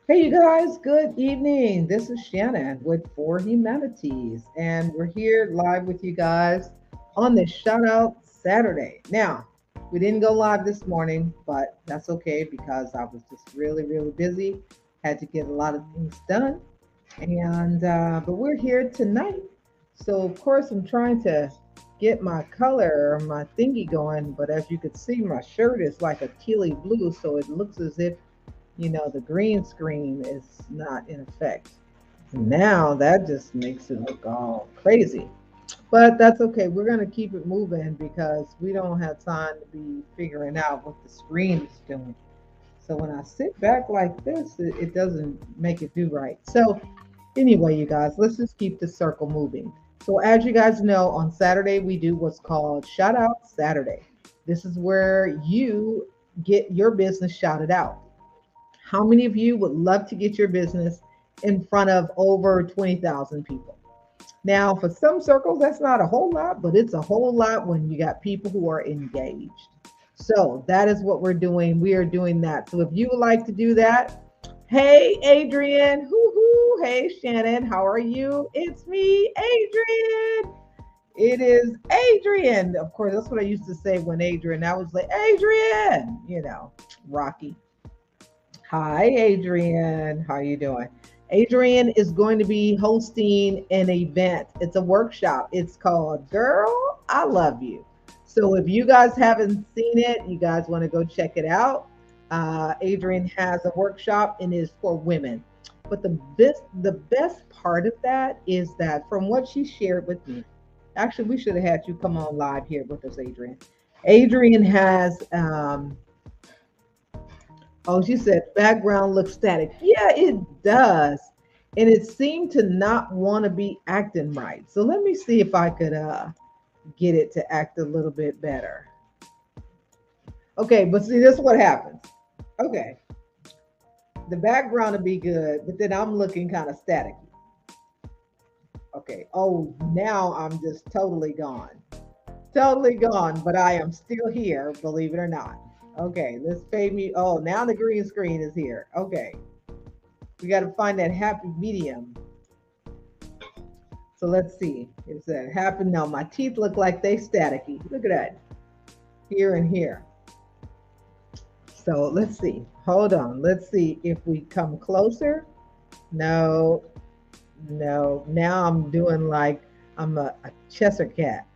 Hey, you guys, good evening. This is Shannon with For Humanities, and we're here live with you guys on this Shout Out Saturday. Now, we didn't go live this morning, but that's okay because I was just really, really busy. Had to get a lot of things done, but we're here tonight. So, of course, I'm trying to get my color, my thingy going, but as you can see, my shirt is like a tealy blue, so it looks as if the green screen is not in effect. Now that just makes it look all crazy. But that's okay. We're going to keep it moving because we don't have time to be figuring out what the screen is doing. So when I sit back like this, it doesn't make it do right. So anyway, you guys, let's just keep the circle moving. So as you guys know, on Saturday we do what's called Shout Out Saturday. This is where you get your business shouted out. How many of you would love to get your business in front of over 20,000 people? Now, for some circles, that's not a whole lot, but it's a whole lot when you got people who are engaged. So that is what we're doing. We are doing that. So if you would like to do that, hey, Adrian, hoo hoo, hey, Shannon, how are you? It's me, Adrian. It is Adrian. Of course, that's what I used to say when Adrian, I was like, Adrian, Rocky. Hi, Adrian. How you doing? Adrian is going to be hosting an event. It's a workshop. It's called Girl, I Love You. So if you guys haven't seen it, you guys want to go check it out. Adrian has a workshop and is for women. But the best part of that is that from what she shared with me, actually, we should have had you come on live here with us, Adrian. Adrian has Oh, she said background looks static. Yeah, it does. And it seemed to not want to be acting right. So let me see if I could get it to act a little bit better. Okay, but see, this is what happens. Okay, the background will be good, but then I'm looking kind of static. Okay, oh, now I'm just totally gone. Totally gone, but I am still here, believe it or not. Okay, let's fade me. Oh, now the green screen is here. Okay, we got to find that happy medium. So let's see. Is that happen? No, my teeth look like they staticky. Look at that. Here and here. So let's see. Hold on. Let's see if we come closer. No, no. Now I'm doing like I'm a Cheshire cat.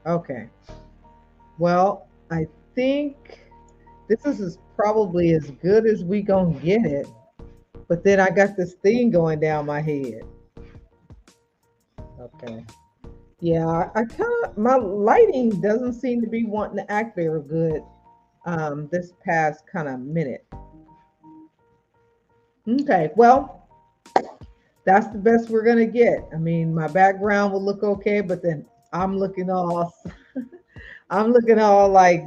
Okay. Well, I think this is probably as good as we gonna get it. But then I got this thing going down my head. Okay. Yeah, I kind of my lighting doesn't seem to be wanting to act very good this past kind of minute. Okay, well, that's the best we're gonna get. I mean, my background will look okay, but then I'm looking all I'm looking all like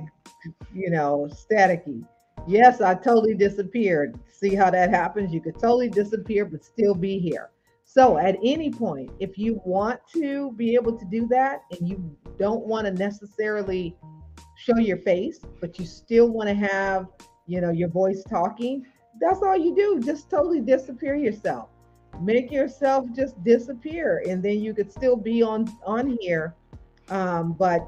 staticky. Yes, I totally disappeared. See how that happens? You could totally disappear but still be here. So at any point, if you want to be able to do that and you don't want to necessarily show your face, but you still want to have, your voice talking, that's all you do. Just totally disappear yourself. Make yourself just disappear and then you could still be on here. But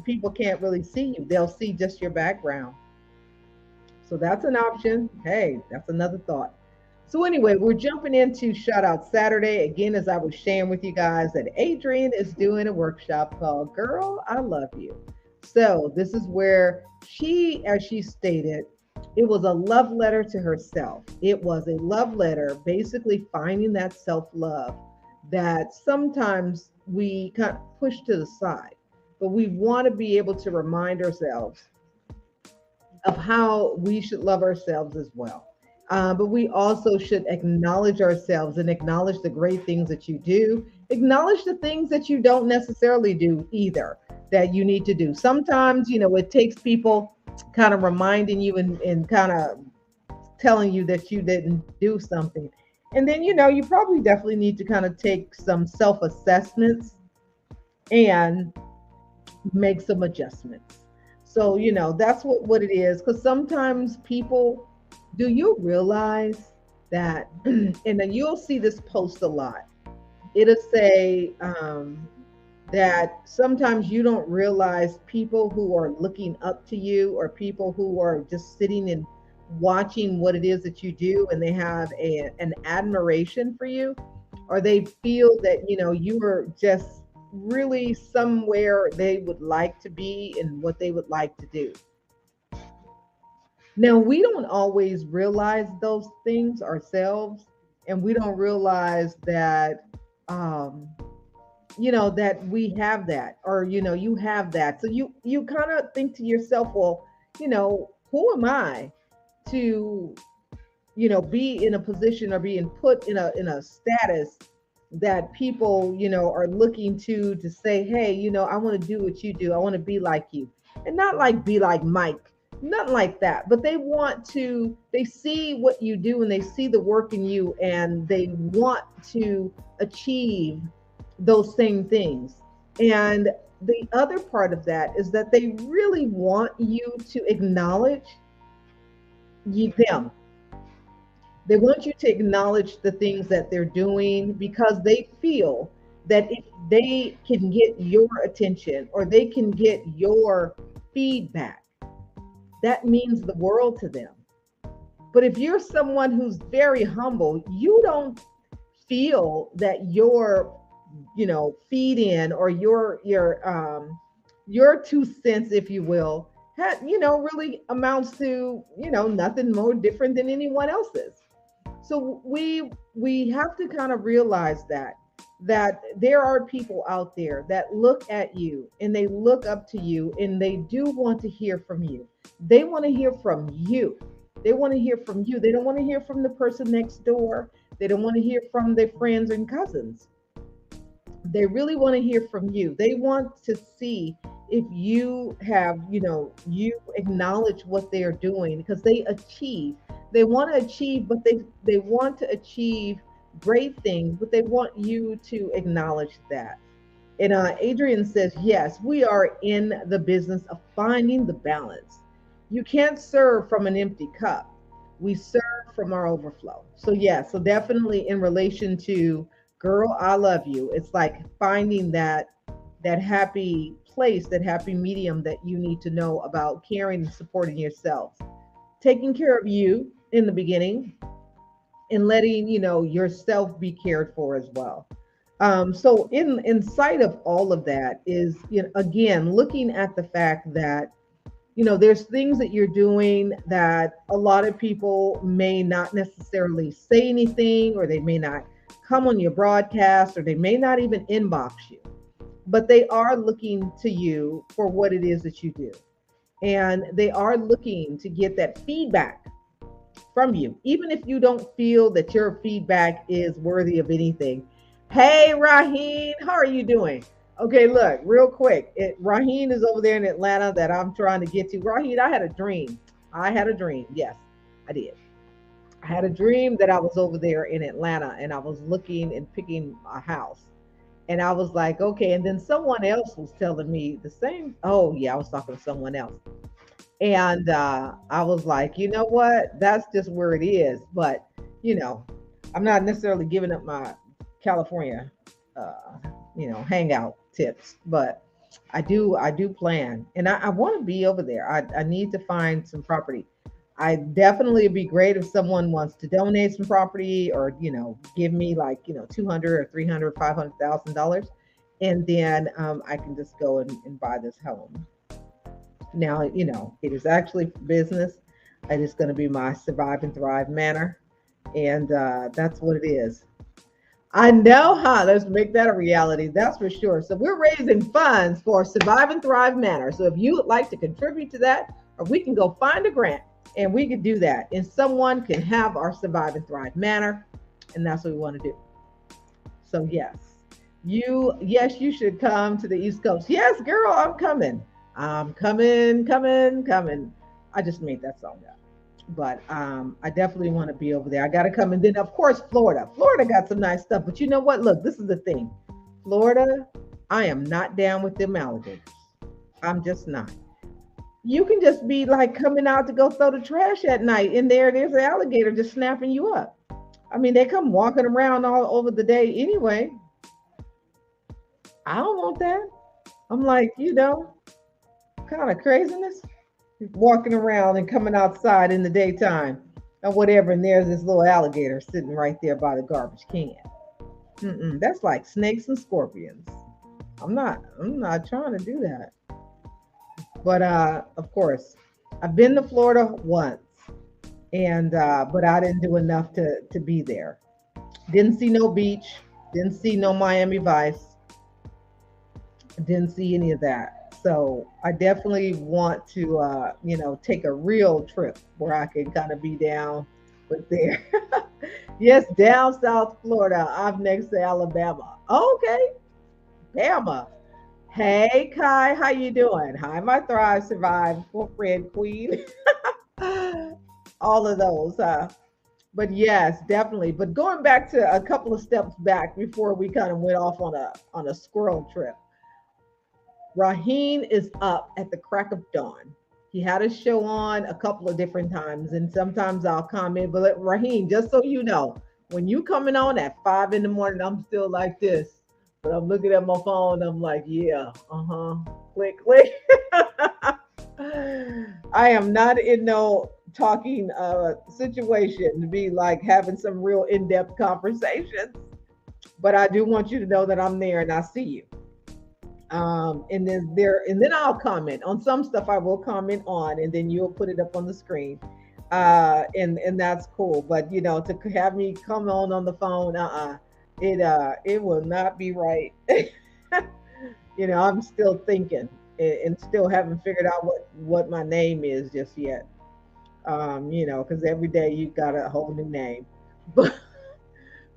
people can't really see you. They'll see just your background. So that's an option. Hey, that's another thought. So anyway, we're jumping into Shout Out Saturday. Again, as I was sharing with you guys that Adrienne is doing a workshop called Girl, I Love You. So this is where she, as she stated, it was a love letter to herself. It was a love letter, basically finding that self-love that sometimes we kind of push to the side. But we want to be able to remind ourselves of how we should love ourselves as well. But we also should acknowledge ourselves and acknowledge the great things that you do. Acknowledge the things that you don't necessarily do either that you need to do. Sometimes, it takes people kind of reminding you and kind of telling you that you didn't do something. And then, you probably definitely need to kind of take some self assessments and make some adjustments. So, that's what it is. Because sometimes people Do you realize that, and then you'll see this post a lot. It'll say that sometimes you don't realize people who are looking up to you, or people who are just sitting and watching what it is that you do, and they have an admiration for you, or they feel that you are just really somewhere they would like to be and what they would like to do. Now, we don't always realize those things ourselves, and we don't realize that, um, that we have that, or, you have that. So you kind of think to yourself, well, who am I to, be in a position or being put in a status that people, are looking to say, hey, I want to do what you do. I want to be like you. And not like be like Mike, nothing like that. But they see what you do, and they see the work in you, and they want to achieve those same things. And the other part of that is that they really want you to acknowledge them. They want you to acknowledge the things that they're doing, because they feel that if they can get your attention, or they can get your feedback, that means the world to them. But if you're someone who's very humble, you don't feel that feed in, or your 2 cents, if you will, really amounts to, nothing more different than anyone else's. So we have to kind of realize that there are people out there that look at you, and they look up to you, and they do want to hear from you. They want to hear from you. They want to hear from you. They don't want to hear from the person next door. They don't want to hear from their friends and cousins. They really want to hear from you. They want to see if you have, you acknowledge what they are doing, because they achieve. They want to achieve, but they want to achieve great things, but they want you to acknowledge that. And Adrian says, yes, we are in the business of finding the balance. You can't serve from an empty cup. We serve from our overflow. So yeah, so definitely in relation to girl, I love you. It's like finding that happy place, that happy medium that you need to know about caring and supporting yourself. Taking care of you in the beginning, and letting yourself be cared for as well. So in sight of all of that is, again, looking at the fact that there's things that you're doing that a lot of people may not necessarily say anything, or they may not come on your broadcast, or they may not even inbox you, but they are looking to you for what it is that you do. And they are looking to get that feedback from you, even if you don't feel that your feedback is worthy of anything. Hey, Raheen, how are you doing? Okay, look, real quick. Raheen is over there in Atlanta that I'm trying to get to. Raheen, I had a dream. I had a dream. Yes, I did. I had a dream that I was over there in Atlanta, and I was looking and picking a house. And I was like, okay. And then someone else was telling me the same. Oh, yeah, I was talking to someone else. And I was like, you know what? That's just where it is. But, I'm not necessarily giving up my California, hangout tips, but I do plan, and I want to be over there. I need to find some property. I definitely it'd be great if someone wants to donate some property, or give me like 200 or 300, $500,000, and then I can just go and buy this home. Now it is actually for business. It is going to be my survive and thrive manor, and that's what it is. I know, huh? Let's make that a reality. That's for sure. So we're raising funds for Survive and Thrive Manor. So if you would like to contribute to that, or we can go find a grant and we can do that. And someone can have our Survive and Thrive Manor. And that's what we want to do. So yes, you should come to the East Coast. Yes, girl, I'm coming. I'm coming. I just made that song up. But I definitely want to be over there. I got to come. And then, of course, Florida. Florida got some nice stuff. But you know what? Look, this is the thing. Florida, I am not down with them alligators. I'm just not. You can just be like coming out to go throw the trash at night, and there's an alligator just snapping you up. I mean, they come walking around all over the day anyway. I don't want that. I'm like, kind of craziness. Walking around and coming outside in the daytime or whatever, and there's this little alligator sitting right there by the garbage can. That's like snakes and scorpions. I'm not trying to do that. But of course, I've been to Florida once, and but I didn't do enough to be there. Didn't see no beach, didn't see no Miami Vice, didn't see any of that. So I definitely want to take a real trip where I can kind of be down with there. Yes, down South Florida. I'm next to Alabama. Okay, Bama. Hey Kai, how you doing? Hi, my Thrive Survive friend Queen. All of those. But yes, definitely. But going back to a couple of steps back before we kind of went off on a squirrel trip. Raheen is up at the crack of dawn. He had a show on a couple of different times, and sometimes I'll comment. But Raheen, just so you know, when you coming on at 5 in the morning, I'm still like this. But I'm looking at my phone. I'm like, yeah, click, click. I am not in no talking situation to be like having some real in-depth conversations. But I do want you to know that I'm there and I see you. And then I'll comment on some stuff. I will comment on, and then you'll put it up on the screen. And that's cool. But to have me come on the phone, it will not be right. I'm still thinking and still haven't figured out what my name is just yet. Because every day you got a whole new name.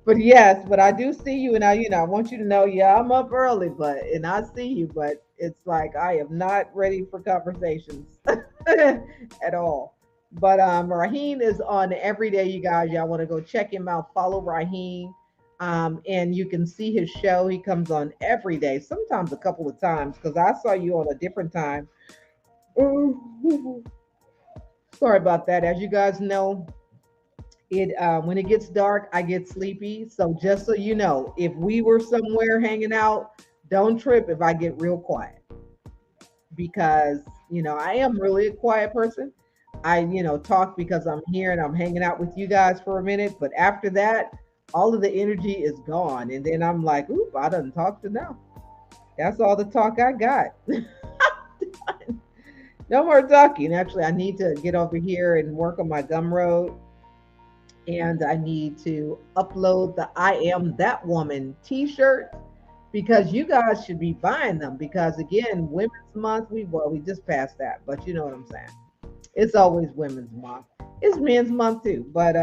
But yes, but I do see you, and I want you to know, yeah, I'm up early, and I see you, but it's like I am not ready for conversations at all. But Raheem is on every day, you guys. Y'all want to go check him out, follow Raheem. And you can see his show. He comes on every day, sometimes a couple of times, because I saw you on a different time. Sorry about that. As you guys know, it when it gets dark, I get sleepy. So just so you know, if we were somewhere hanging out, don't trip if I get real quiet, because I am really a quiet person. I talk because I'm here and I'm hanging out with you guys for a minute, but after that, all of the energy is gone, and then I'm like, oop, I done talked enough. That's all the talk I got. No more talking. Actually, I need to get over here and work on my Gumroad, and I need to upload the I Am That Woman t-shirt, because you guys should be buying them, because again, Women's Month, we just passed that, but you know what I'm saying. It's always Women's Month. It's Men's Month too, but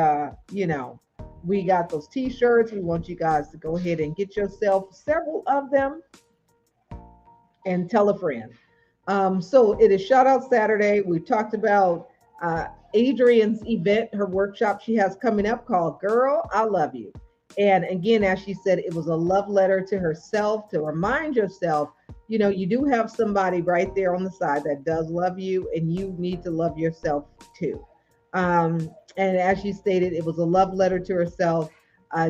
we got those t-shirts. We want you guys to go ahead and get yourself several of them and tell a friend. So it is Shout Out Saturday. We talked about Adrian's event, her workshop she has coming up called Girl, I Love You. And again, as she said, it was a love letter to herself, to remind yourself, you do have somebody right there on the side that does love you, and you need to love yourself too. And as she stated, it was a love letter to herself.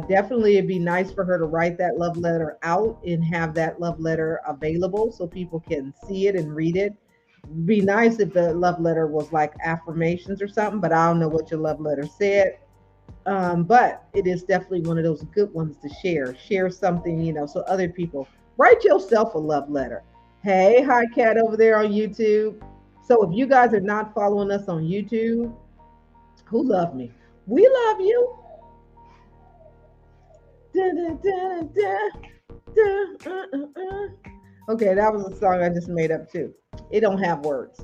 Definitely, it'd be nice for her to write that love letter out and have that love letter available so people can see it and read it. Be nice if the love letter was like affirmations or something, but I don't know what your love letter said. But it is definitely one of those good ones to share. Share something, so other people. Write yourself a love letter. Hey, hi, Cat over there on YouTube. So if you guys are not following us on YouTube, who love me? We love you. Okay, that was a song I just made up too. It don't have words,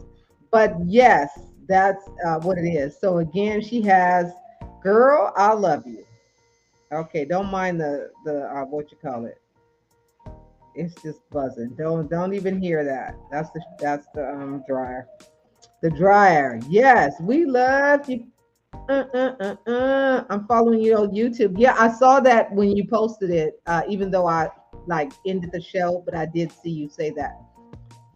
but yes, that's what it is. So again, she has "Girl, I Love You." Okay, don't mind the what you call it. It's just buzzing. Don't even hear that. That's the dryer. The dryer. Yes, we love you. I'm following you on YouTube. Yeah, I saw that when you posted it. Even though I like ended the show, but I did see you say that.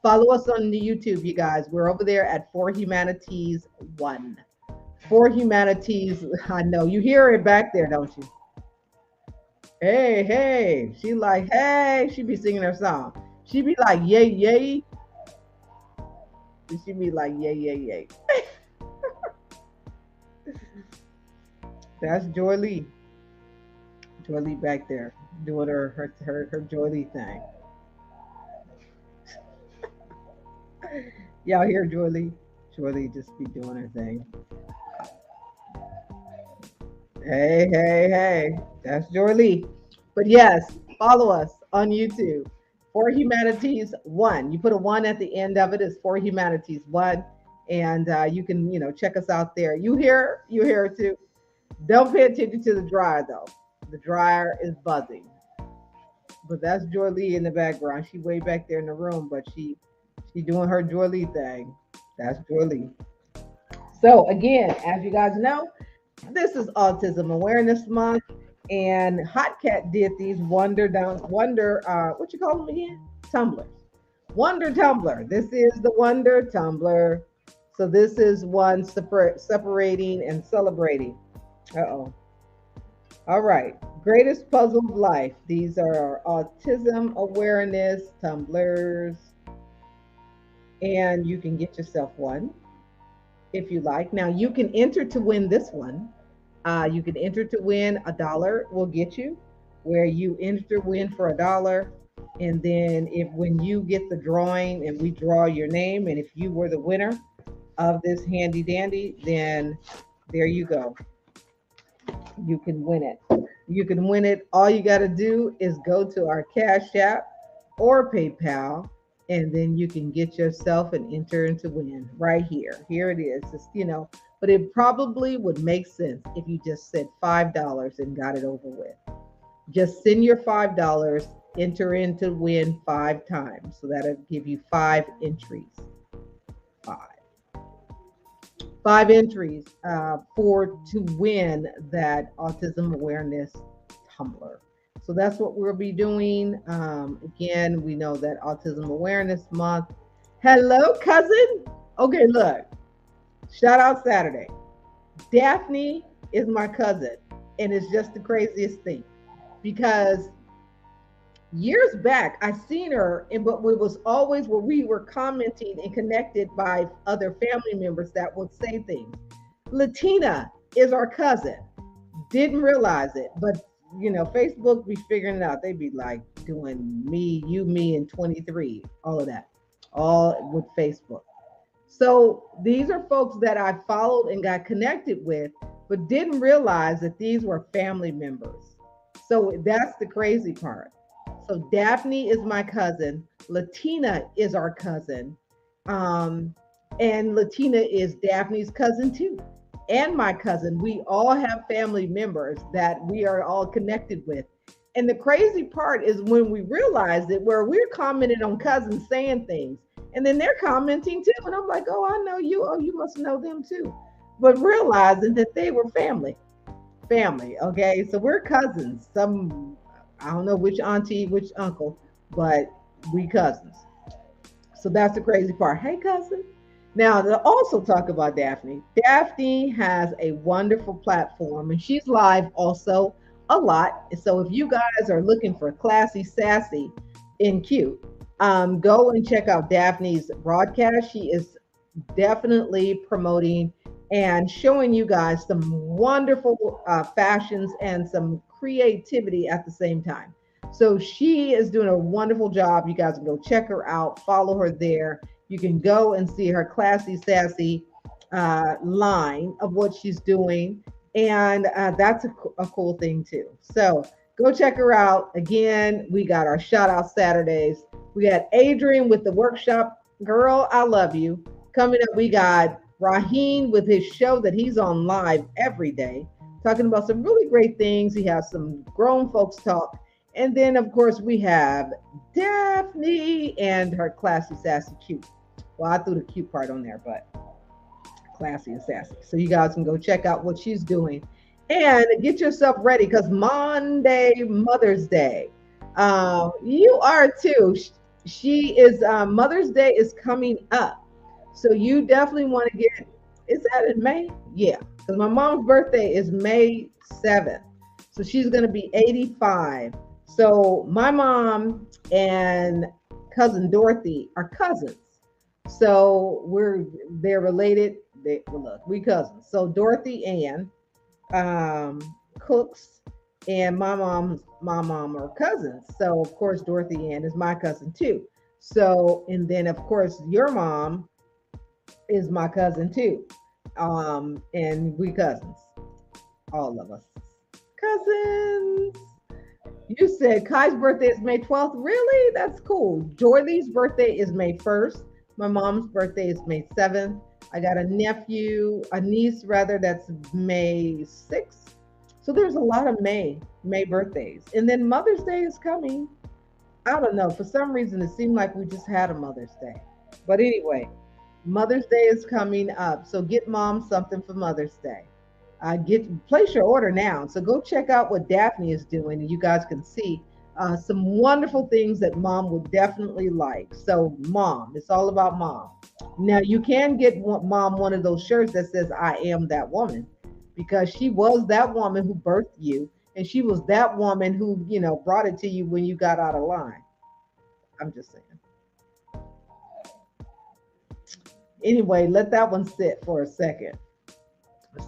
Follow us on the YouTube, you guys. We're over there at For Humanities 1. For Humanities, I know. You hear it back there, don't you? Hey, hey. She like, hey. She be singing her song. She be like, yay, yay. She be like, yay, yay, yay. That's Joy Lee. Joy Lee back there doing her Joy Lee thing. Y'all hear Joy Lee? Joy Lee just be doing her thing. Hey, hey, hey. That's Joy Lee. But yes, follow us on YouTube. For Humanities 1. You put a 1 at the end of it. It's For Humanities 1. And you can, check us out there. You hear it too. Don't pay attention to the dryer though. The dryer is buzzing. But that's Joy Lee in the background. She way back there in the room, but she doing her Joy Lee thing. That's Joy Lee. So again, as you guys know, this is Autism Awareness Month, and Hot Cat did these what you call them again? Tumblers. Wonder Tumbler. This is the Wonder Tumbler. So this is one separating and celebrating. Uh-oh. All right. Greatest puzzle of life. These are autism awareness tumblers. And you can get yourself one if you like. Now you can enter to win this one. You can enter to win $1 will get you, where you enter to win for $1. And then when you get the drawing and we draw your name, and if you were the winner of this handy dandy, then there you go. You can win it. You can win it. All you got to do is go to our Cash App or PayPal, and then you can get yourself and enter into win right here. Here it is. It's, but it probably would make sense if you just said $5 and got it over with. Just send your $5, enter into win 5 times. So that'll give you 5 entries. 5 entries to win that autism awareness tumbler. So that's what we'll be doing. Again, we know that Autism Awareness Month. Hello, cousin. Okay, look. Shout out Saturday. Daphne is my cousin, and it's just the craziest thing because years back I seen her, but it was always where we were commenting and connected by other family members that would say things. Latina is our cousin. Didn't realize it, but Facebook be figuring it out. They be like doing me, you, me, and 23, all of that, all with Facebook. So these are folks that I followed and got connected with, but didn't realize that these were family members. So that's the crazy part. So Daphne is my cousin. Latina is our cousin. And Latina is Daphne's cousin too. And my cousin. We all have family members that we are all connected with. And the crazy part is when we realize it, where we're commenting on cousins saying things, and then they're commenting too. And I'm like, oh, I know you. Oh, you must know them too. But realizing that they were family. Okay. So we're cousins. I don't know which auntie, which uncle, but we cousins. So that's the crazy part. Hey, cousin. Now, to also talk about Daphne. Daphne has a wonderful platform, and she's live also a lot. So if you guys are looking for classy, sassy, and cute, go and check out Daphne's broadcast. She is definitely promoting and showing you guys some wonderful fashions and some creativity at the same time. So she is doing a wonderful job. You guys can go check her out, follow her there. You can go and see her classy, sassy line of what she's doing. And that's a cool thing too. So go check her out. Again, we got our shout out Saturdays. We got Adrian with the workshop. Girl, I love you. Coming up, we got Raheem with his show that he's on live every day, talking about some really great things. He has some grown folks talk. And then, of course, we have Daphne and her classy, sassy, cute. Well, I threw the cute part on there, but classy and sassy. So you guys can go check out what she's doing and get yourself ready, because Monday, Mother's Day. You are too. She is Mother's Day is coming up. So you definitely want to get, is that in May? Yeah. Because my mom's birthday is May 7th. So she's gonna be 85. So my mom and cousin Dorothy are cousins. So they're related. Well, look, we cousins. So Dorothy Ann cooks, and my mom are cousins. So of course Dorothy Ann is my cousin too. So and then of course your mom is my cousin too. And we cousins, all of us cousins. You said Kai's birthday is May 12th. Really? That's cool. Dorothy's birthday is May 1st. My mom's birthday is May 7th. I got a niece rather, that's May 6th. So there's a lot of May birthdays. And then Mother's Day is coming. I don't know. For some reason, it seemed like we just had a Mother's Day. But anyway, Mother's Day is coming up. So get mom something for Mother's Day. Place your order now. So go check out what Daphne is doing, and you guys can see some wonderful things that mom would definitely like. So mom, it's all about mom. Now you can get mom one of those shirts that says "I am that woman," because she was that woman who birthed you, and she was that woman who brought it to you when you got out of line. I'm just saying. Anyway, let that one sit for a second.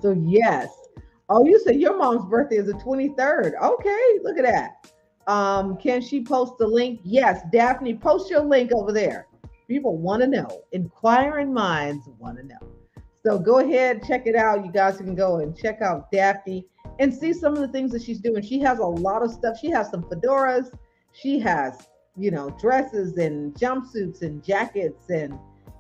So yes. Oh, you said your mom's birthday is the 23rd. Okay, look at that. Can she post the link? Yes, Daphne, post your link over there. People want to know. Inquiring minds want to know. So go ahead, check it out. You guys can go and check out Daphne and see some of the things that she's doing. She has a lot of stuff. She has some fedoras. She has, dresses and jumpsuits and jackets and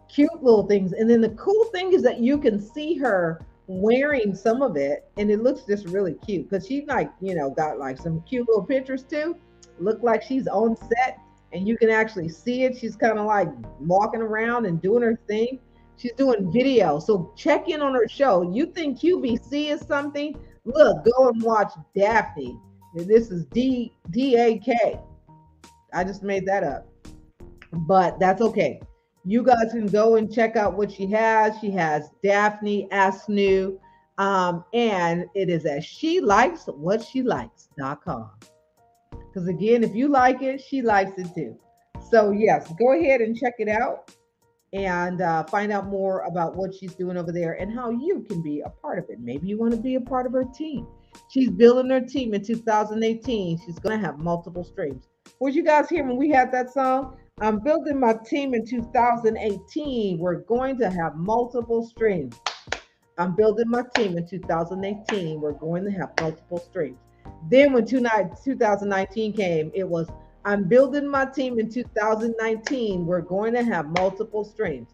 cute little things. And then the cool thing is that you can see her wearing some of it, and it looks just really cute because she's like, got like some cute little pictures too. Look like she's on set, and you can actually see it. She's kind of like walking around and doing her thing. She's doing video. So check in on her show. You think QVC is something? Look, go and watch Daphne. This is DAK. I just made that up, but that's okay. You guys can go and check out what she has. She has Daphne Asnew, and it is at shelikeswhatshelikes.com. Because again, if you like it, she likes it too. So yes, go ahead and check it out and find out more about what she's doing over there and how you can be a part of it. Maybe you want to be a part of her team. She's building her team in 2018. She's going to have multiple streams. What you guys hear when we had that song? I'm building my team in 2018. We're going to have multiple streams. I'm building my team in 2018. We're going to have multiple streams. Then when 2019 came, it was I'm building my team in 2019. We're going to have multiple streams.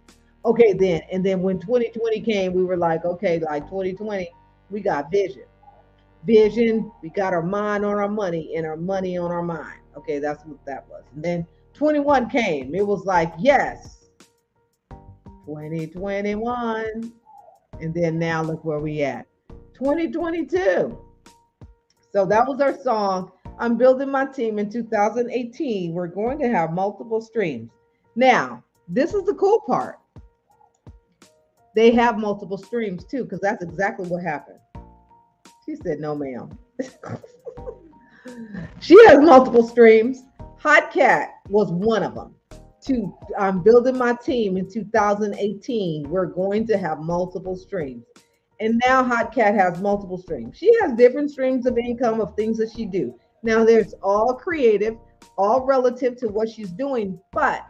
Okay, then. And then when 2020 came, we were like, okay, like 2020, we got vision. Vision, we got our mind on our money and our money on our mind. Okay, that's what that was. And then 21 came. It was like, yes, 2021. And then now look where we at. 2022. So that was our song. I'm building my team in 2018. We're going to have multiple streams. Now, this is the cool part. They have multiple streams too, because that's exactly what happened. She said, no, ma'am. She has multiple streams. Hot Cat was one of them. I'm building my team in 2018. We're going to have multiple streams. And now Hot Cat has multiple streams. She has different streams of income of things that she do. Now there's all creative, all relative to what she's doing, but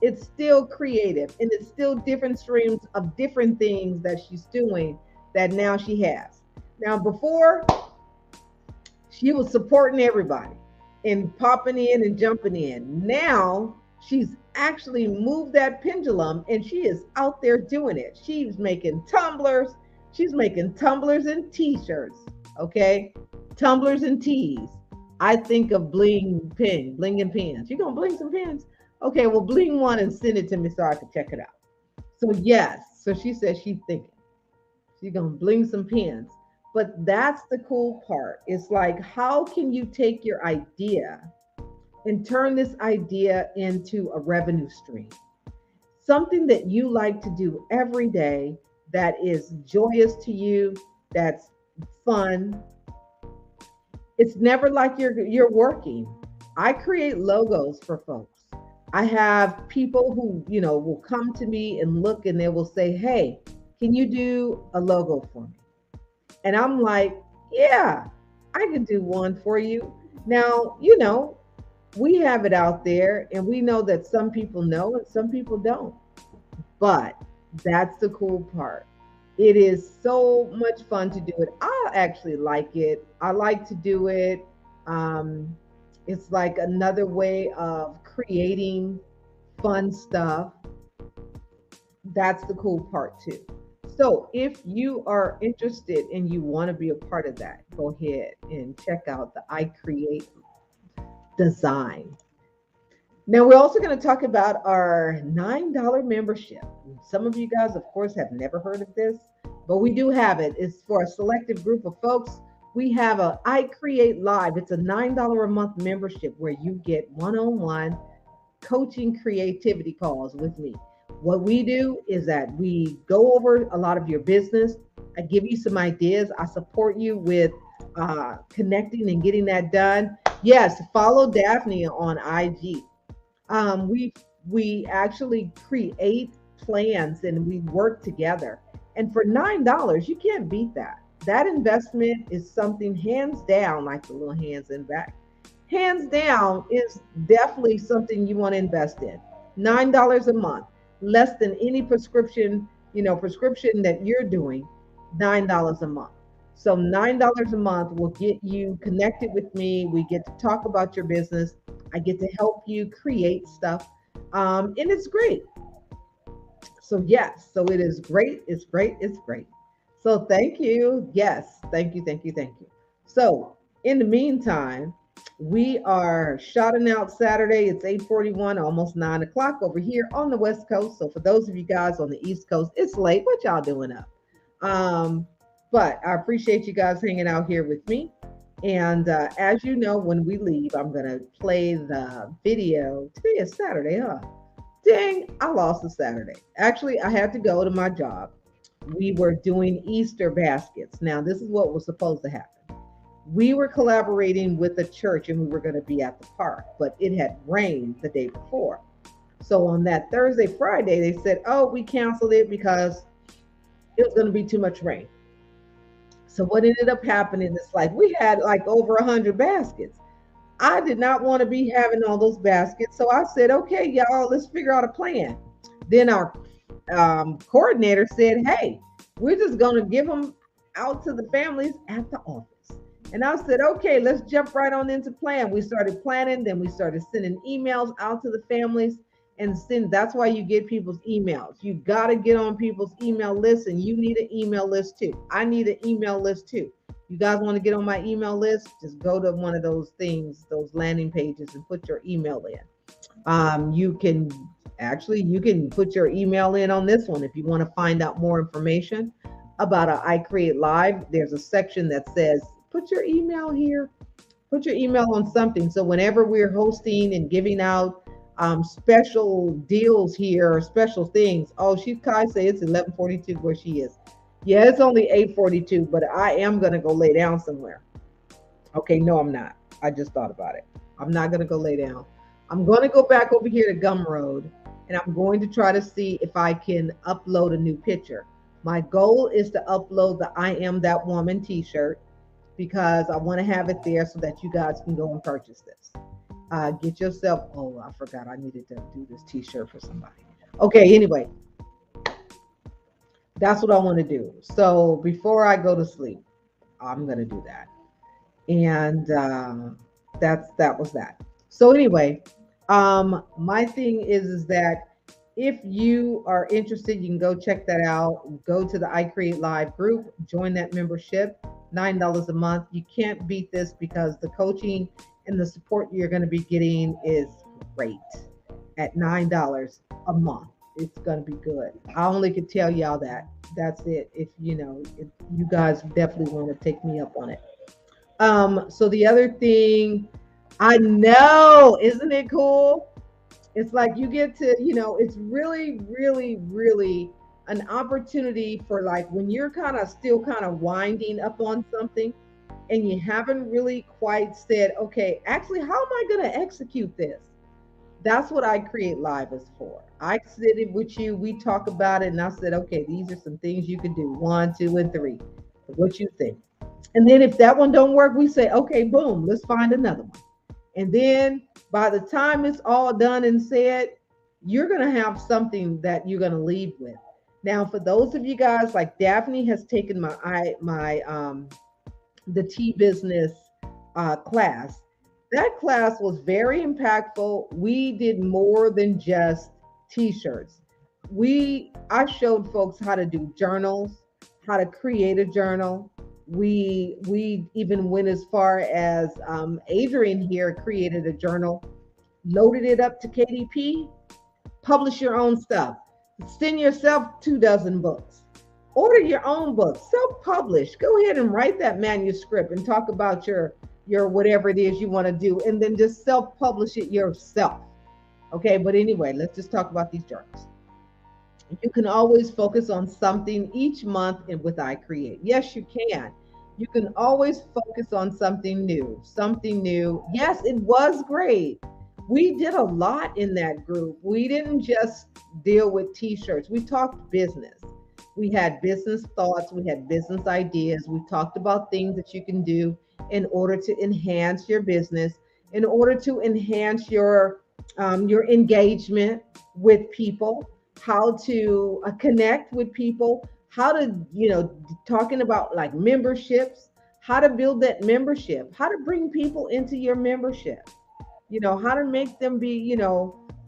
it's still creative and it's still different streams of different things that she's doing that now she has. Now before, she was supporting everybody and popping in and jumping in. Now she's actually moved that pendulum and she is out there doing it. She's making tumblers. She's making tumblers and t-shirts. Okay. Tumblers and tees. I think of bling and pins. You gonna bling some pins? Okay, well, bling one and send it to me so I can check it out. So yes, so she said she's thinking. She's gonna bling some pins. But that's the cool part. It's like, how can you take your idea and turn this idea into a revenue stream. Something that you like to do every day that is joyous to you, that's fun. It's never like you're working. I create logos for folks. I have people who, will come to me and look and they will say, "Hey, can you do a logo for me?" And I'm like, "Yeah, I can do one for you." Now, we have it out there and we know that some people know and some people don't. But that's the cool part. It is so much fun to do it. I actually like it. I like to do it. Um, it's like another way of creating fun stuff. That's the cool part too. So if you are interested and you want to be a part of that, go ahead and check out the I Create design. Now, we're also going to talk about our $9 membership. Some of you guys, of course, have never heard of this, but we do have it. It's for a selective group of folks. We have a I Create Live. It's a $9 a month membership where you get one-on-one coaching creativity calls with me. What we do is that we go over a lot of your business. I give you some ideas. I support you with connecting and getting that done. Yes, follow Daphne on IG. We actually create plans and we work together. And for $9, you can't beat that. That investment is something hands down, like the little hands in back. Hands down is definitely something you want to invest in. $9 a month, less than any prescription that you're doing, $9 a month. So $9 a month will get you connected with me. We get to talk about your business. I get to help you create stuff. And it's great. So yes, so it is great. It's great. It's great. So thank you. Yes, thank you, thank you, thank you. So in the meantime, we are shouting out Saturday. It's 8:41, almost 9 o'clock over here on the West Coast. So for those of you guys on the East Coast, it's late. What y'all doing up? Um, but I appreciate you guys hanging out here with me. And as you know, when we leave, I'm going to play the video. Today is Saturday, huh? Dang, I lost a Saturday. Actually, I had to go to my job. We were doing Easter baskets. Now, this is what was supposed to happen. We were collaborating with a church and we were going to be at the park, but it had rained the day before. So on that Thursday, Friday, they said, "Oh, we canceled it because it was going to be too much rain." So what ended up happening is like we had like over 100 baskets. I did not want to be having all those baskets. So I said, "Okay, y'all, let's figure out a plan." Then our coordinator said, "Hey, we're just going to give them out to the families at the office." And I said, "Okay, let's jump right on into plan." We started planning, then we started sending emails out to the families and send. That's why you get people's emails. You got to get on people's email lists, and you need an email list too. I need an email list too. You guys want to get on my email list? Just go to one of those things, those landing pages, and put your email in. You can put your email in on this one if you want to find out more information about I Create Live. There's a section that says put your email here, put your email on something. So whenever we're hosting and giving out special deals here or special things. Oh, she Kai say it's 11:42 where she is. Yeah, it's only 8:42, but I am gonna go lay down somewhere. Okay, no, I'm not. I just thought about it. I'm not gonna go lay down. I'm gonna go back over here to Gumroad and I'm going to try to see if I can upload a new picture. My goal is to upload the I Am That Woman t-shirt because I want to have it there so that you guys can go and purchase this. Get yourself, oh, I forgot I needed to do this t-shirt for somebody. Okay, anyway, that's what I want to do. So before I go to sleep, I'm going to do that. And that was that. So anyway, my thing is that if you are interested, you can go check that out. Go to the I Create Live group, join that membership, $9 a month. You can't beat this because the coaching and the support you're going to be getting is great at $9 a month. It's going to be good. I only can tell y'all that. That's it. If you guys definitely want to take me up on it. So the other thing I know. Isn't it cool? It's like you get to, it's really, really, really an opportunity for like when you're kind of still kind of winding up on something and you haven't really quite said, okay, actually, how am I going to execute this? That's what I create live is for. I sit it with you, we talk about it, and I said, okay, these are some things you can do. One, two, and three. What you think? And then if that one don't work, we say, okay, boom, let's find another one. And then by the time it's all done and said, you're going to have something that you're going to leave with. Now, for those of you guys, like Daphne has taken my the tea business class. That class was very impactful. We did more than just t-shirts. I showed folks how to do journals, how to create a journal. We even went as far as Adrian here created a journal, loaded it up to KDP, publish your own stuff. Send yourself 2 dozen books. Order your own book, self-publish. Go ahead and write that manuscript and talk about your whatever it is you want to do, and then just self-publish it yourself. Okay, but anyway, let's just talk about these journals. You can always focus on something each month and with I Create. Yes, you can. You can always focus on something new. Something new. Yes, it was great. We did a lot in that group. We didn't just deal with t-shirts. We talked business. We had business thoughts, we had business ideas. We talked about things that you can do in order to enhance your business, in order to enhance your engagement with people, how to connect with people, how to, talking about like memberships, how to build that membership, how to bring people into your membership, how to make them be,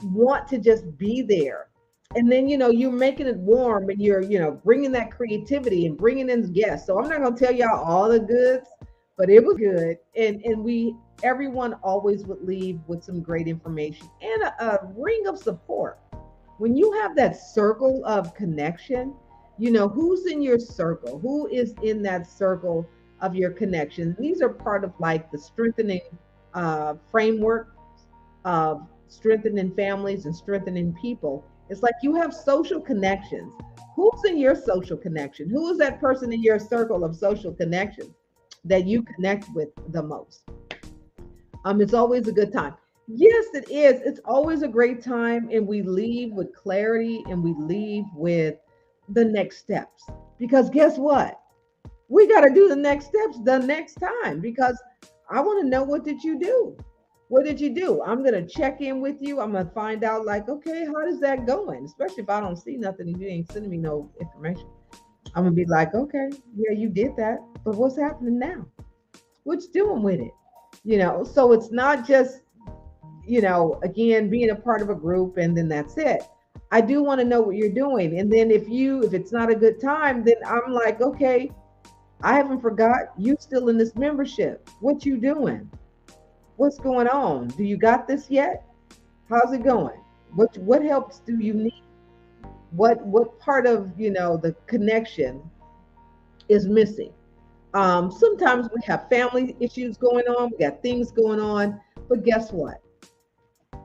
want to just be there. And then, you're making it warm and you're, bringing that creativity and bringing in guests. So I'm not going to tell y'all all the goods, but it was good. And everyone always would leave with some great information and a ring of support. When you have that circle of connection, who's in your circle, who is in that circle of your connection. These are part of like the strengthening framework of strengthening families and strengthening people. It's like you have social connections. Who's in your social connection? Who is that person in your circle of social connections that you connect with the most? It's always a good time. Yes, it is. It's always a great time, and we leave with clarity and we leave with the next steps. Because guess what? We got to do the next steps the next time because I want to know, what did you do? What did you do? I'm going to check in with you. I'm going to find out like, okay, how is that going? Especially if I don't see nothing and you ain't sending me no information. I'm going to be like, okay, yeah, you did that. But what's happening now? What you doing with it? So it's not just, again, being a part of a group and then that's it. I do want to know what you're doing. And then if it's not a good time, then I'm like, okay, I haven't forgot you still in this membership. What you doing? What's going on? Do you got this yet? How's it going? What helps do you need? What part of the connection is missing? Sometimes we have family issues going on, we got things going on, but guess what?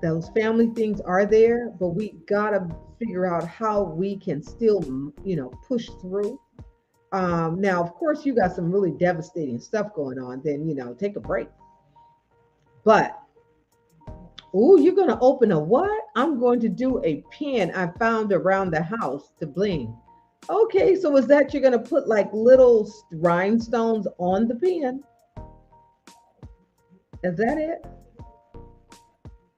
Those family things are there, but we gotta figure out how we can still, push through. Now, of course, you got some really devastating stuff going on, then, take a break. But, oh, you're going to open a what? I'm going to do a pin I found around the house to bling. Okay, so is that you're going to put like little rhinestones on the pin? Is that it?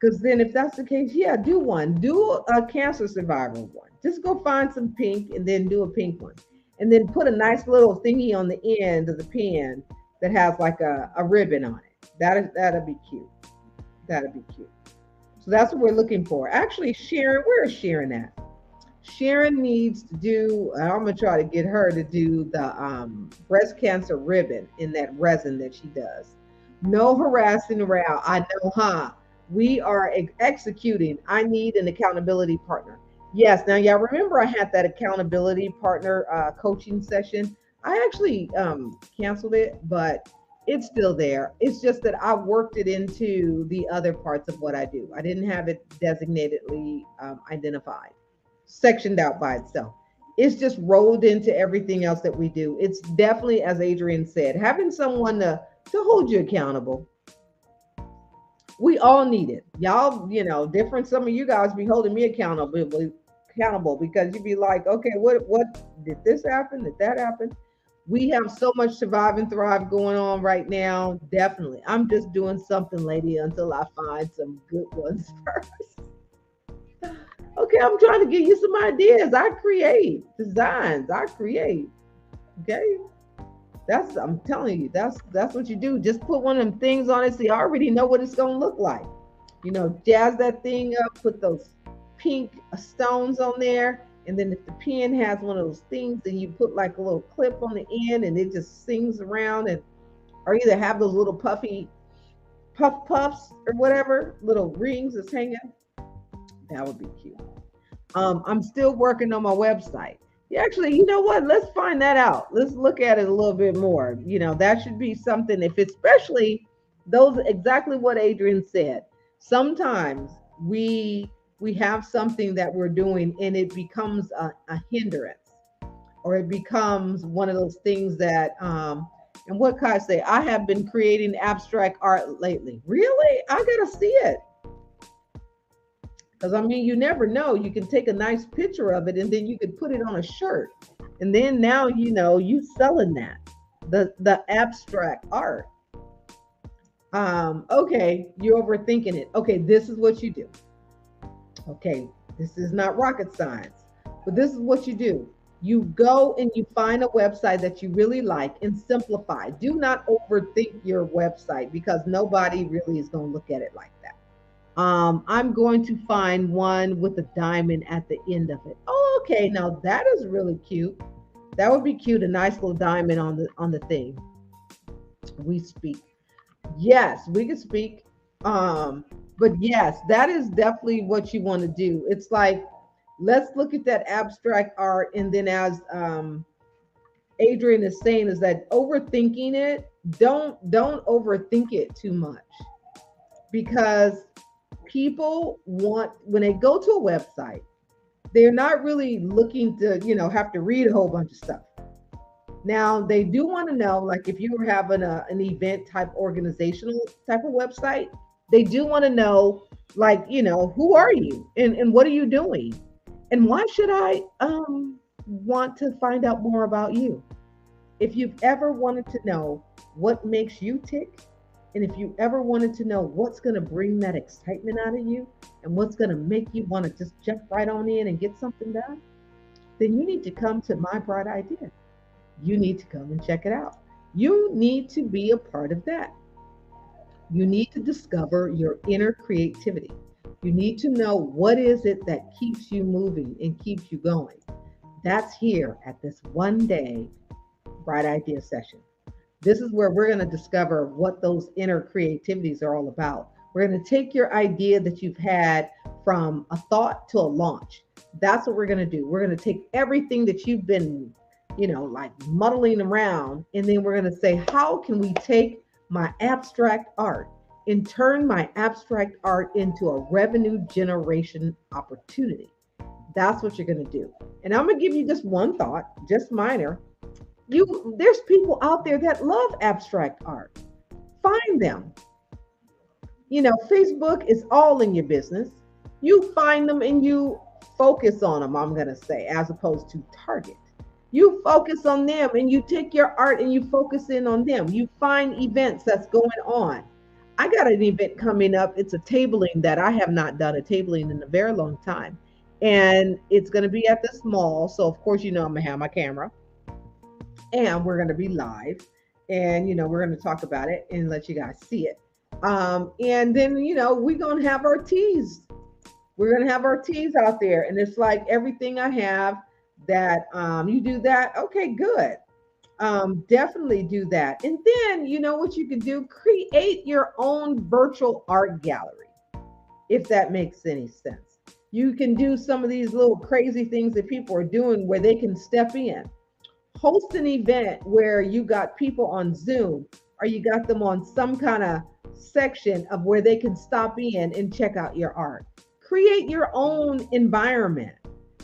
Because then if that's the case, yeah, do one. Do a cancer survivor one. Just go find some pink and then do a pink one. And then put a nice little thingy on the end of the pin that has like a ribbon on it. That'll be cute. That'll be cute. So that's what we're looking for. Actually, Sharon, where is Sharon at? Sharon needs to do, I'm going to try to get her to do the breast cancer ribbon in that resin that she does. No harassing around. I know, huh? We are executing. I need an accountability partner. Yes. Now, y'all remember I had that accountability partner coaching session. I actually canceled it, but It's still there. It's just that I worked it into the other parts of what I do. I didn't have it designatedly identified, sectioned out by itself. It's just rolled into everything else that we do. It's definitely, as Adrian said, having someone to hold you accountable. We all need it. Y'all, different. Some of you guys be holding me accountable because you be like, okay, what did this happen? Did that happen? We have so much survive and thrive going on right now. Definitely. I'm just doing something, lady, until I find some good ones first. Okay, I'm trying to give you some ideas. I create designs. I create. Okay. I'm telling you, that's what you do. Just put one of them things on it so you already know what it's gonna look like. Jazz that thing up, put those pink stones on there. And then if the pen has one of those things, then you put like a little clip on the end and it just sings around, or either have those little puffy puffs or whatever, little rings that's hanging. That would be cute. I'm still working on my website. Yeah, actually, you know what? Let's find that out. Let's look at it a little bit more. That should be something, if especially those, exactly what Adrian said. Sometimes we have something that we're doing and it becomes a hindrance, or it becomes one of those things that and what can I say? I have been creating abstract art lately. Really? I gotta see it. Because you never know. You can take a nice picture of it and then you could put it on a shirt. And then now you selling that. The abstract art. Okay, you're overthinking it. Okay, this is what you do. Okay, this is not rocket science, but this is what you do. You go and you find a website that you really like and simplify. Do not overthink your website because nobody really is going to look at it like that. I'm going to find one with a diamond at the end of it. Oh, okay, now that is really cute. That would be cute. A nice little diamond on the thing. We speak. Yes, we can speak. But yes, that is definitely what you want to do. It's like, let's look at that abstract art. And then as Adrian is saying, is that overthinking it, don't overthink it too much. Because people want, when they go to a website, they're not really looking to, have to read a whole bunch of stuff. Now, they do want to know, like if you were having an event type organizational type of website, they do want to know, like, who are you and what are you doing? And why should I want to find out more about you? If you've ever wanted to know what makes you tick, and if you ever wanted to know what's going to bring that excitement out of you and what's going to make you want to just jump right on in and get something done, then you need to come to My Bright Idea. You need to come and check it out. You need to be a part of that. You need to discover your inner creativity. You need to know what is it that keeps you moving and keeps you going. That's here at this one day Bright Idea session. This is where we're going to discover what those inner creativities are all about. We're going to take your idea that you've had from a thought to a launch. That's what we're going to do. We're going to take everything that you've been, like muddling around, and then we're going to say, how can we take my abstract art and turn my abstract art into a revenue generation opportunity? That's what you're going to do. And I'm going to give you just one thought, just minor. There's people out there that love abstract art. Find them. Facebook is all in your business. You find them and you focus on them, I'm going to say, as opposed to target. You focus on them and you take your art and you focus in on them. You find events that's going on. I got an event coming up. It's a tabling that I have not done a tabling in a very long time. And it's going to be at this mall. So of course, I'm going to have my camera and we're going to be live and, we're going to talk about it and let you guys see it. And then, we're going to have our teas. We're going to have our teas out there. And it's like everything I have that you do that. Okay, good. Definitely do that. And then, what you can do, create your own virtual art gallery, if that makes any sense. You can do some of these little crazy things that people are doing where they can step in. Host an event where you got people on Zoom or you got them on some kind of section of where they can stop in and check out your art. Create your own environment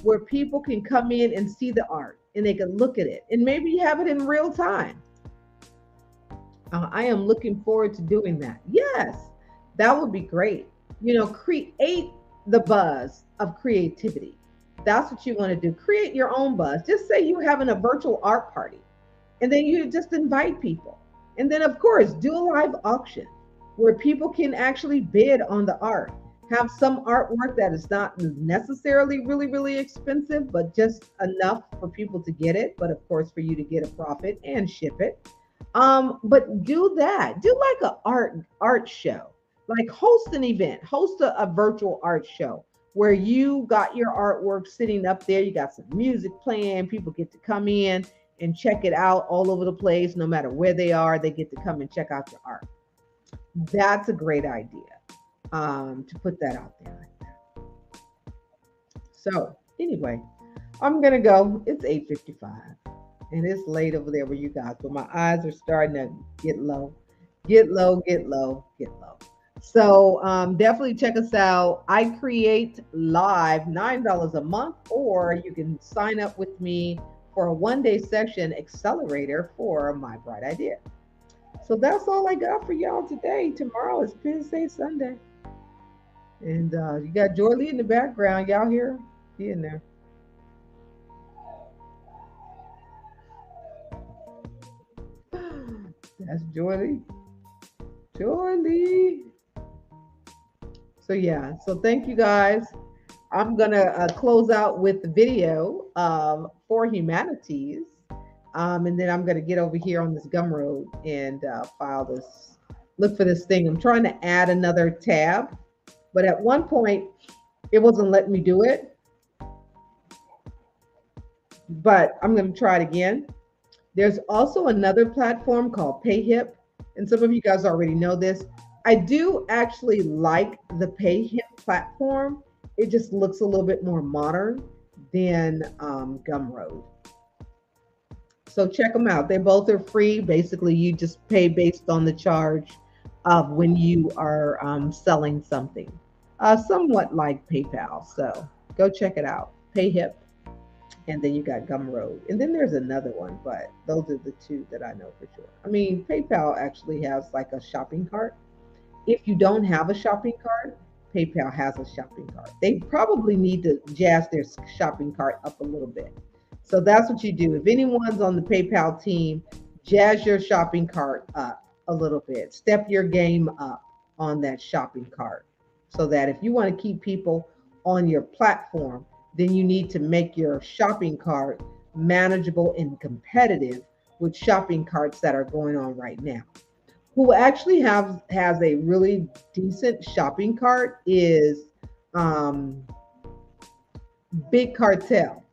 where people can come in and see the art and they can look at it and maybe have it in real time. I am looking forward to doing that. Yes, that would be great. Create the buzz of creativity. That's what you want to do. Create your own buzz. Just say you're having a virtual art party, and then you just invite people. And then, of course, do a live auction where people can actually bid on the art. Have some artwork that is not necessarily really, really expensive, but just enough for people to get it. But of course, for you to get a profit and ship it. But do that. Do like a art show. Like host an event, host a virtual art show where you got your artwork sitting up there. You got some music playing. People get to come in and check it out all over the place. No matter where they are, they get to come and check out your art. That's a great idea, to put that out there like that. So anyway, I'm gonna go. It's 8:55, and it's late over there with you guys, but my eyes are starting to get low, get low, get low, get low. So definitely check us out. I create live $9 a month, or you can sign up with me for a one-day session accelerator for my bright idea. So that's all I got for y'all today. Tomorrow is Wednesday, Sunday. And you got Joy Lee in the background. Y'all hear? He in there. That's Joy Lee. Joy Lee. So yeah, so thank you guys. I'm gonna close out with the video for humanities, and then I'm gonna get over here on this Gumroad and file this. Look for this thing. I'm trying to add another tab, but at one point it wasn't letting me do it. But I'm gonna try it again. There's also another platform called PayHip, and some of you guys already know this. I do actually like the PayHip platform. It just looks a little bit more modern than Gumroad. So check them out. They both are free. Basically, you just pay based on the charge of when you are selling something, somewhat like PayPal. So go check it out. PayHip. And then you got Gumroad. And then there's another one, but those are the two that I know for sure. I mean, PayPal actually has like a shopping cart. If you don't have a shopping cart, PayPal has a shopping cart. They probably need to jazz their shopping cart up a little bit. So that's what you do. If anyone's on the PayPal team, jazz your shopping cart up a little bit. Step your game up on that shopping cart so that if you want to keep people on your platform, then you need to make your shopping cart manageable and competitive with shopping carts that are going on right now. Who actually has a really decent shopping cart is Big Cartel.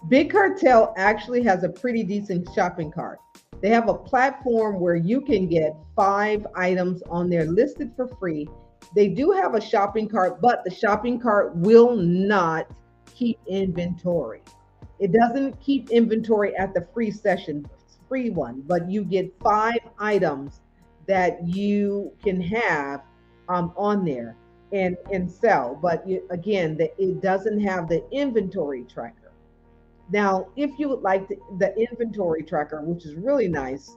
Big Cartel actually has a pretty decent shopping cart. They have a platform where you can get 5 items on there listed for free. They do have a shopping cart, but the shopping cart will not keep inventory. It doesn't keep inventory at the free session, free one, but you get 5 items that you can have on there and sell. But again, it doesn't have the inventory tracker. Now, if you would like the inventory tracker, which is really nice,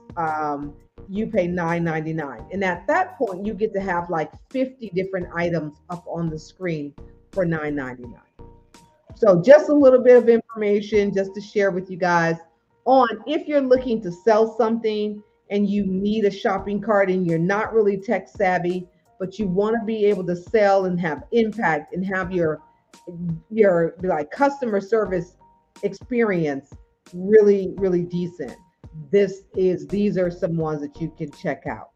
you pay $9.99. And at that point, you get to have like 50 different items up on the screen for $9.99. So just a little bit of information just to share with you guys on if you're looking to sell something and you need a shopping cart and you're not really tech savvy, but you want to be able to sell and have impact and have your like customer service experience really, really decent. These are some ones that you can check out.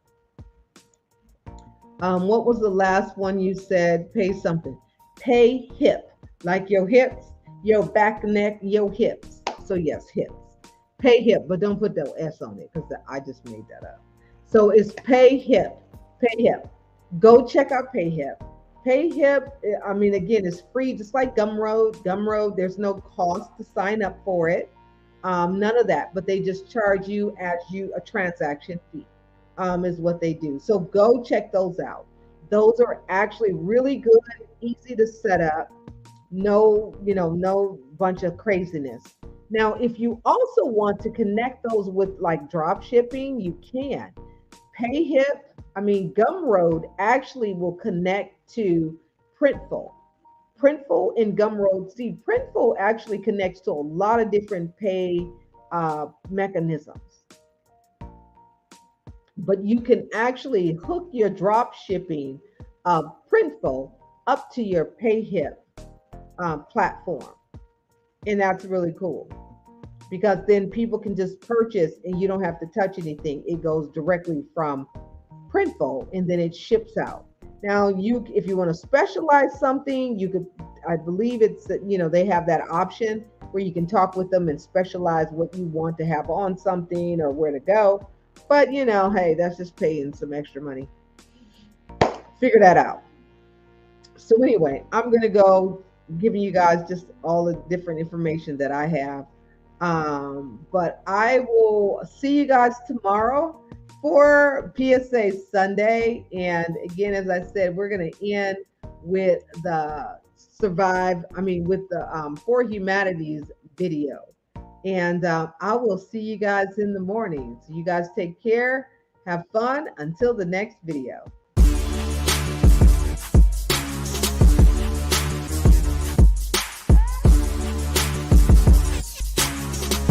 What was the last one you said? Pay something. Pay hip. Like your hips, your back, neck, your hips. So yes, hips. Pay hip, but don't put the S on it because I just made that up. So it's pay hip. Pay hip. Go check out Pay Hip. Pay Hip, I mean, again, it's free, just like Gumroad. Gumroad, there's no cost to sign up for it. None of that, but they just charge you a transaction fee. is what they do. So go check those out. Those are actually really good, easy to set up. No, no bunch of craziness. Now, if you also want to connect those with like drop shipping, you can. PayHip, I mean, Gumroad actually will connect to Printful. Printful and Gumroad. See, Printful actually connects to a lot of different pay mechanisms, but you can actually hook your drop shipping Printful up to your PayHip platform, and that's really cool because then people can just purchase and you don't have to touch anything. It goes directly from Printful and then it ships out. Now, if you want to specialize something, you could. I believe it's they have that option where you can talk with them and specialize what you want to have on something or where to go. But hey, that's just paying some extra money. Figure that out. So anyway, I'm gonna go giving you guys just all the different information that I have. But I will see you guys tomorrow for PSA Sunday. And again, as I said, we're gonna end with the with the For Humanities video. And I will see you guys in the morning. So you guys take care, have fun until the next video.